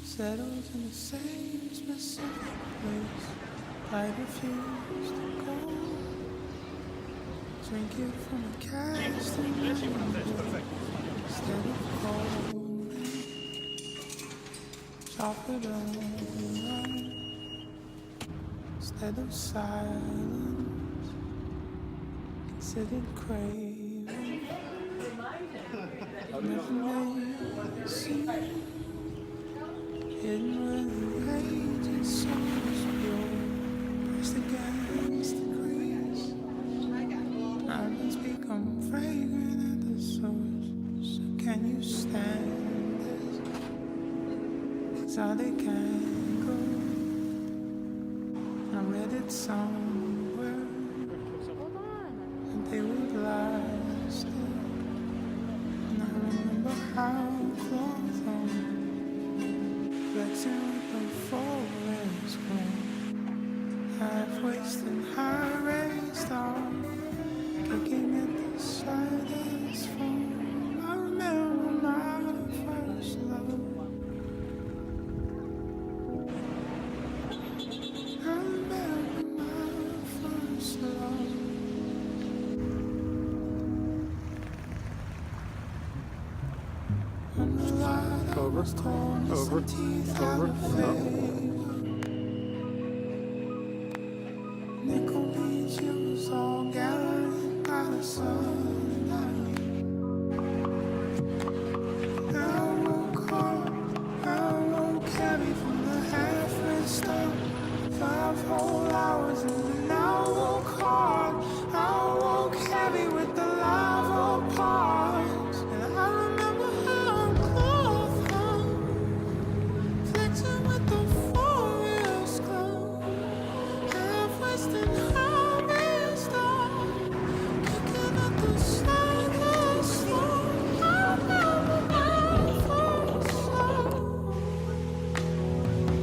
Settled in the same specific place. I refuse to go. Drink it from a cast instead of cold. Chocolate alone instead of silence. Considered craving. Never made see. Hidden with the rage and souls pure. Pressed against the grace. Diamonds become fragrant at the source. So can you stand this? It's how they can go. I read it somewhere. And they would last it. And I remember how close on. Flexing with the forest grown. Half wasted, high raised on. Kicking at the slightest phone. I remember my first love. I remember my first love. When the light was torn, some teeth out of favor. Nickel beach, it was all gathering by the sun.